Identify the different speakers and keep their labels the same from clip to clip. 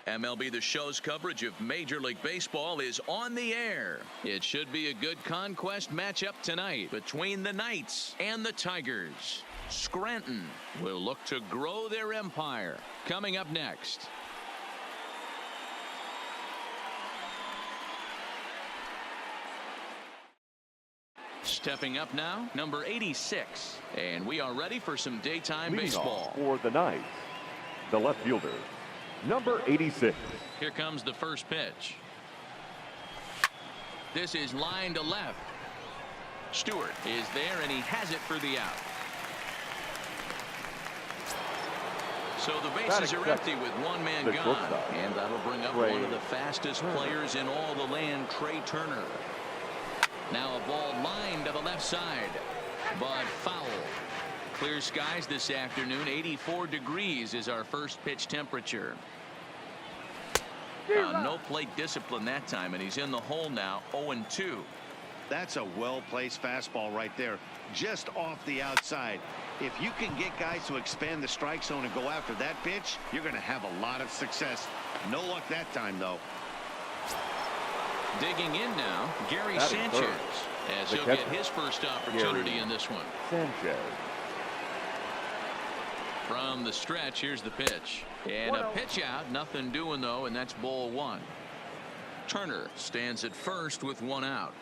Speaker 1: MLB The Show's coverage of Major League Baseball is on the air. It should be a good conquest matchup tonight between the Knights and the Tigers. Scranton will look to grow their empire. Coming up next. Stepping up now, number 86. And we are ready for some daytime baseball.
Speaker 2: For the Knights, the left fielder, number 86.
Speaker 1: Here comes the first pitch. This is line to left. Stewart is there, and he has it for the out. So the bases are empty with one man gone. And that'll bring up one of the fastest players in all the land, Trey Turner. Now a ball lined to the left side, but foul. Clear skies this afternoon. 84 degrees is our first pitch temperature. No plate discipline that time, and he's in the hole now. 0-2.
Speaker 3: That's a well-placed fastball right there, just off the outside. If you can get guys to expand the strike zone and go after that pitch, you're going to have a lot of success. No luck that time, though.
Speaker 1: Digging in now, Gary Sanchez, as he'll get his first opportunity in this one.
Speaker 2: Sanchez.
Speaker 1: From the stretch, here's the pitch. And a pitch out, nothing doing though, and that's ball one. Turner stands at first with one out.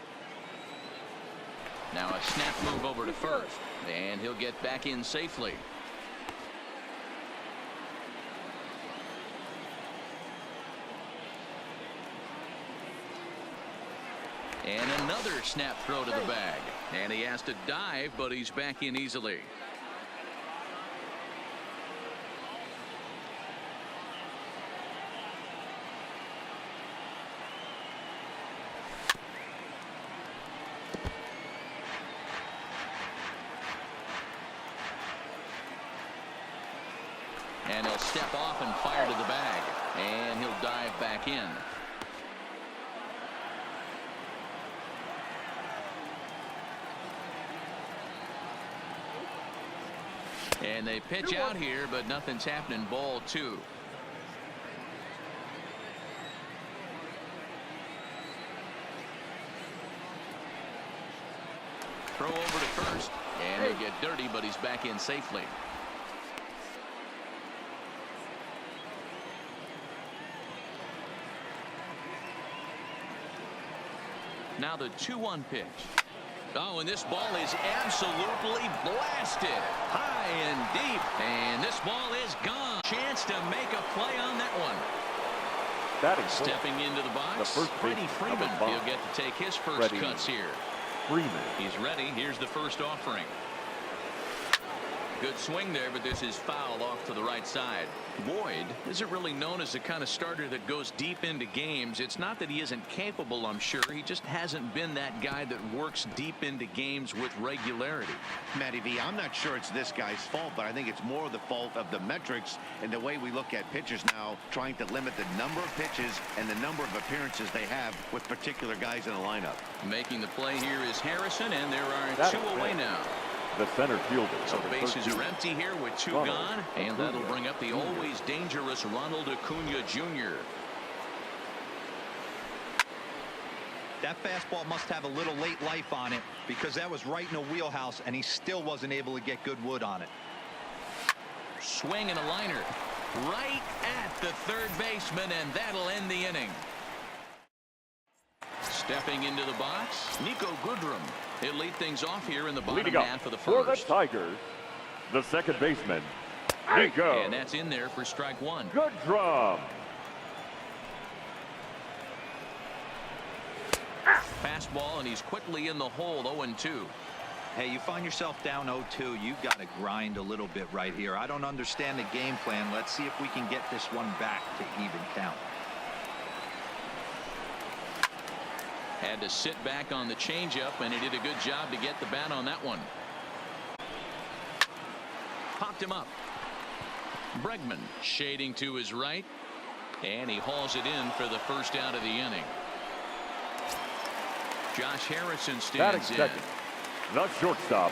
Speaker 1: Now a snap move over to first, and he'll get back in safely. And another snap throw to the bag. And he has to dive, but he's back in easily. And he'll step off and fire to the bag. And he'll dive back in. And they pitch out here, but nothing's happening. Ball two. Throw over to first. And he'll get dirty, but he's back in safely. Now the 2-1 pitch. Oh, and this ball is absolutely blasted high and deep, and this ball is gone. Chance to make a play on that one. Stepping into the box, Freddie Freeman. He'll get to take his first cuts here. He's ready. Here's the first offering. Good swing there, but this is foul off to the right side. Boyd isn't really known as the kind of starter that goes deep into games. It's not that he isn't capable, I'm sure. He just hasn't been that guy that works deep into games with regularity.
Speaker 3: Matty V, I'm not sure it's this guy's fault, but I think it's more the fault of the metrics and the way we look at pitchers now, trying to limit the number of pitches and the number of appearances they have with particular guys in the lineup.
Speaker 1: Making the play here is Harrison, and there are two away now.
Speaker 2: The center fielder.
Speaker 1: So bases are empty here with two gone, and that'll bring up the always dangerous Ronald Acuna Jr.
Speaker 4: That fastball must have a little late life on it, because that was right in the wheelhouse, and he still wasn't able to get good wood on it.
Speaker 1: Swing and a liner right at the third baseman, and that'll end the inning. Stepping into the box, Nico Goodrum. He'll lead things off here in the bottom half of the first.
Speaker 2: For the Tigers, the second baseman, Nico.
Speaker 1: And that's in there for strike one.
Speaker 2: Goodrum.
Speaker 1: Fastball, and he's quickly in the hole. 0-2.
Speaker 4: Hey, you find yourself down 0-2. You've got to grind a little bit right here. I don't understand the game plan. Let's see if we can get this one back to even count. Had to sit back on the changeup, and he did a good job to get the bat on that one. Popped him up. Bregman shading to his right, and he hauls it in for the first out of the inning. Josh Harrison stands in.
Speaker 2: Second. The shortstop,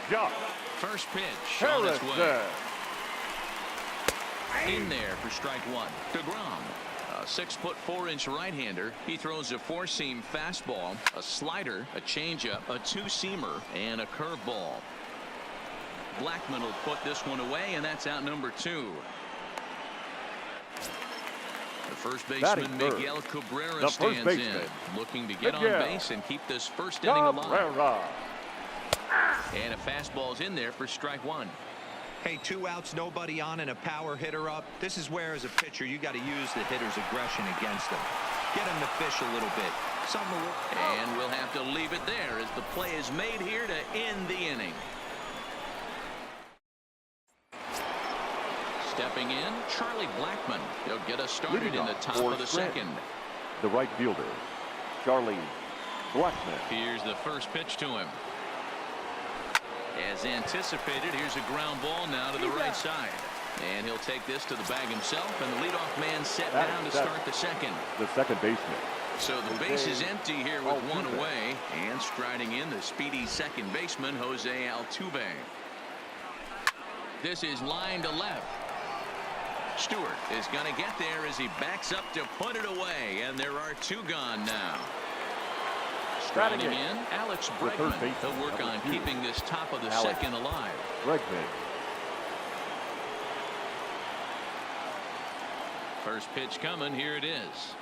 Speaker 2: Josh.
Speaker 1: First pitch on its way. In there for strike one. DeGrom, a 6'4" right-hander. He throws a four-seam fastball, a slider, a changeup, a two-seamer, and a curveball. Blackman will put this one away, and that's out number 2. The first baseman, Miguel Cabrera, stands in, looking to get on base and keep this first inning alive. And a fastball's in there for strike one.
Speaker 4: Hey, 2 outs, nobody on, and a power hitter up. This is where, as a pitcher, you got to use the hitter's aggression against him. Get him to fish a little bit.
Speaker 1: And we'll have to leave it there as the play is made here to end the inning. Stepping in, Charlie Blackman. He'll get us started in the top of the second.
Speaker 2: The right fielder, Charlie Blackman.
Speaker 1: Here's the first pitch to him. As anticipated, here's a ground ball now to the right side. And he'll take this to the bag himself, and the leadoff man set down to start the second.
Speaker 2: The second baseman.
Speaker 1: So the base is empty here with one away. And striding in, the speedy second baseman, Jose Altuve. This is line to left. Stewart is going to get there as he backs up to put it away. And there are 2 gone now. Striding in, Alex Bregman. He'll work on keeping this top of the second alive.
Speaker 2: Bregman.
Speaker 1: First pitch coming. Here it is.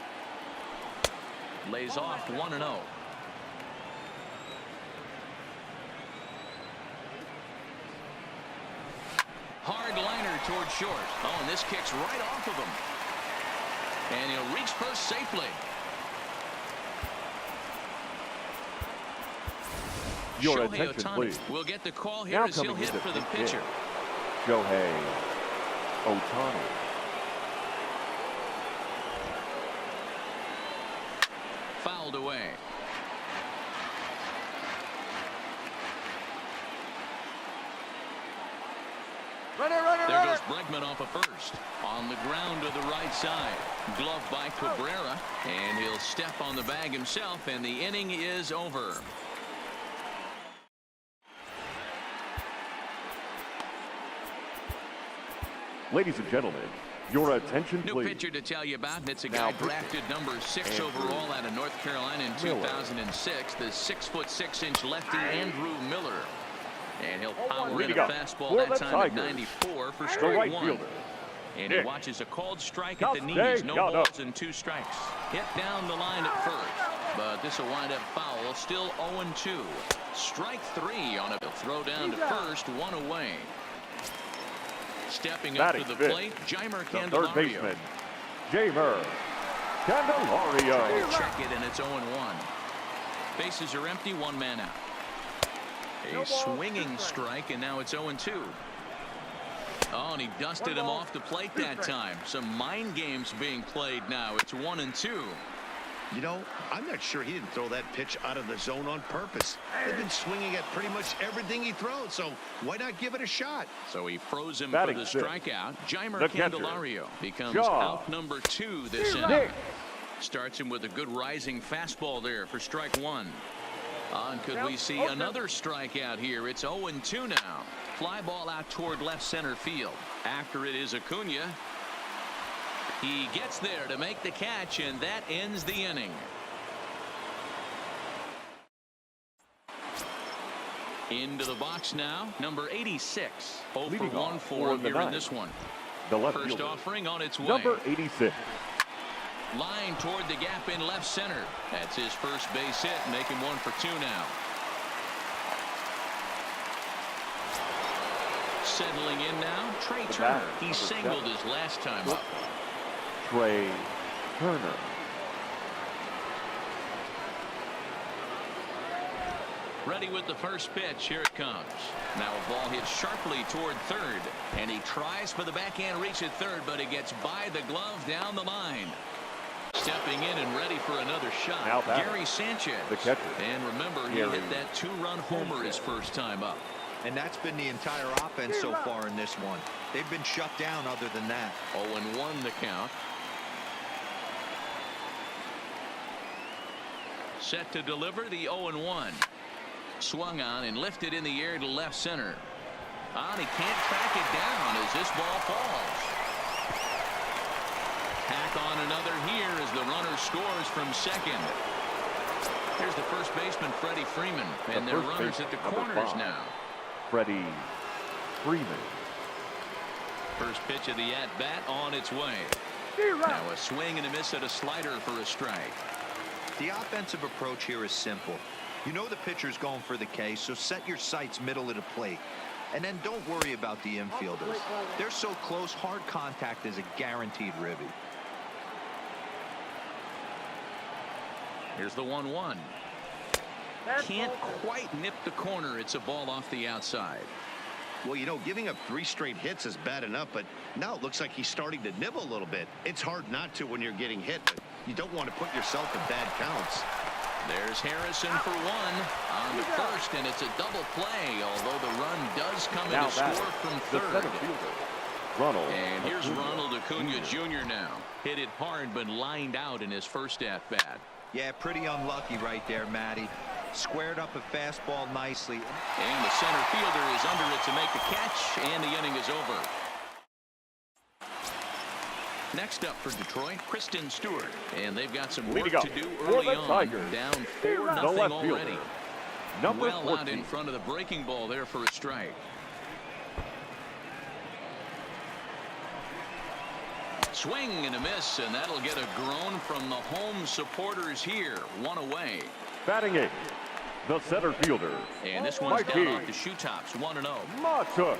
Speaker 1: Lays off 1-0. Hard liner toward short. Oh, and this kicks right off of him. And he'll reach first safely.
Speaker 2: Your
Speaker 1: Shohei
Speaker 2: attention,
Speaker 1: Ohtani
Speaker 2: please.
Speaker 1: will get the call here
Speaker 2: Now
Speaker 1: as he'll hit for the pitcher.
Speaker 2: Shohei Ohtani.
Speaker 1: Fouled away. There goes Bregman off of first. On the ground to the right side. Glove by Cabrera. And he'll step on the bag himself, and the inning is over.
Speaker 2: Ladies and gentlemen, your attention,
Speaker 1: New
Speaker 2: please.
Speaker 1: pitcher to tell you about, and it's a guy drafted number 6 overall out of North Carolina in 2006. The 6'6" lefty Andrew Miller. And he'll power in a fastball that time at 94 for strike one. And he watches a called strike at the knees. No balls and 2 strikes. Hit down the line at first. But this will wind up foul. Still 0-2. Strike 3 on a throw down to first. 1 away. Stepping up to the plate, Jeimer Candelario.
Speaker 2: Third baseman, Jeimer Candelario.
Speaker 1: Check it, and it's 0-1. Bases are empty, 1 man out. A swinging strike, and now it's 0-2. Oh, and he dusted him off the plate that time. Some mind games being played now. It's 1-2.
Speaker 3: You know, I'm not sure he didn't throw that pitch out of the zone on purpose. They've been swinging at pretty much everything he throws, so why not give it a shot?
Speaker 1: So he froze him for the strikeout. Jeimer Candelario becomes out number 2 this inning. Starts him with a good rising fastball there for strike 1. And could we see another strikeout here? It's 0-2 now. Fly ball out toward left center field. After it is Acuna. He gets there to make the catch, and that ends the inning. Into the box now, number 86. 0 for 1 for him here in this one. First offering on its way.
Speaker 2: Number 86.
Speaker 1: Line toward the gap in left center. That's his first base hit, making 1 for 2 now. Settling in now, Trey Turner. He singled his last time up.
Speaker 2: Trey Turner.
Speaker 1: Ready with the first pitch. Here it comes. Now a ball hit sharply toward third. And he tries for the backhand reach at third, but it gets by the glove down the line. Stepping in and ready for another shot. Gary Sanchez.
Speaker 2: The catcher.
Speaker 1: And remember, he hit that 2-run homer his first time up.
Speaker 4: And that's been the entire offense so far in this one. They've been shut down other than that.
Speaker 1: 0-1 the count. Set to deliver the 0-1. Swung on and lifted in the air to left center. And he can't track it down as this ball falls. Tack on another here as the runner scores from second. Here's the first baseman, Freddie Freeman, and their runners at the corners now.
Speaker 2: Freddie Freeman.
Speaker 1: First pitch of the at-bat on its way. Now a swing and a miss at a slider for a strike.
Speaker 4: The offensive approach here is simple. You know the pitcher's going for the K, so set your sights middle of the plate. And then don't worry about the infielders. They're so close, hard contact is a guaranteed ribby.
Speaker 1: Here's the 1-1. Can't quite nip the corner. It's a ball off the outside.
Speaker 3: Well, you know, giving up 3 straight hits is bad enough, but now it looks like he's starting to nibble a little bit. It's hard not to when you're getting hit, but you don't want to put yourself in bad counts.
Speaker 1: There's Harrison for one on the first, and it's a double play, although the run does come in to score from third. And here's Ronald Acuna Jr. now. Hit it hard, but lined out in his first at-bat.
Speaker 4: Yeah, pretty unlucky right there, Matty. Squared up a fastball nicely.
Speaker 1: And the center fielder is under it to make the catch, and the inning is over. Next up for Detroit, Kristen Stewart. And they've got some work to do early on. Down 4-0 already. Well out in front of the breaking ball there for a strike. Swing and a miss, and that'll get a groan from the home supporters here. One away.
Speaker 2: Batting 8th, the center fielder.
Speaker 1: And this one's down off the shoe tops. 1-0.
Speaker 2: Mata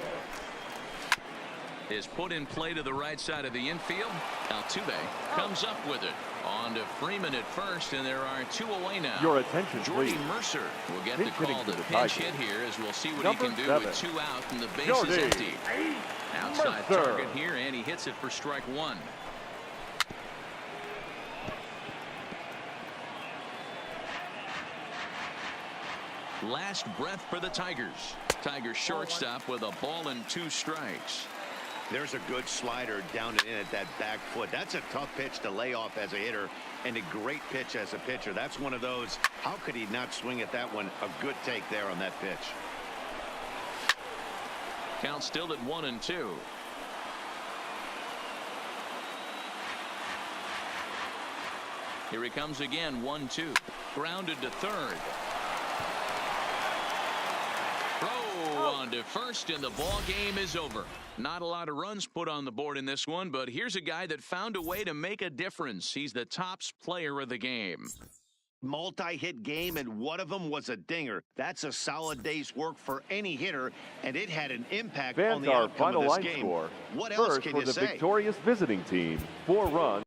Speaker 1: is put in play to the right side of the infield. Altuve comes up with it. On to Freeman at first, and there are 2 away now.
Speaker 2: Your attention,
Speaker 1: Jordy
Speaker 2: please.
Speaker 1: Mercer will get the call to
Speaker 2: the
Speaker 1: pinch hit here, as we'll see what he can do with 2 out and the base is empty. Outside target here, and he hits it for strike 1. Last breath for the Tigers. Tigers shortstop with a ball and 2 strikes.
Speaker 3: There's a good slider down and in at that back foot. That's a tough pitch to lay off as a hitter, and a great pitch as a pitcher. That's one of those, how could he not swing at that one? A good take there on that pitch.
Speaker 1: Count still at 1-2. Here he comes again. 1-2. Grounded to third. Throw on to first, and the ball game is over. Not a lot of runs put on the board in this one, but here's a guy that found a way to make a difference. He's the tops player of the game.
Speaker 3: Multi-hit game, and one of them was a dinger. That's a solid day's work for any hitter, and it had an impact on the outcome of this game. What else can you say?
Speaker 2: For the victorious visiting team, 4 runs.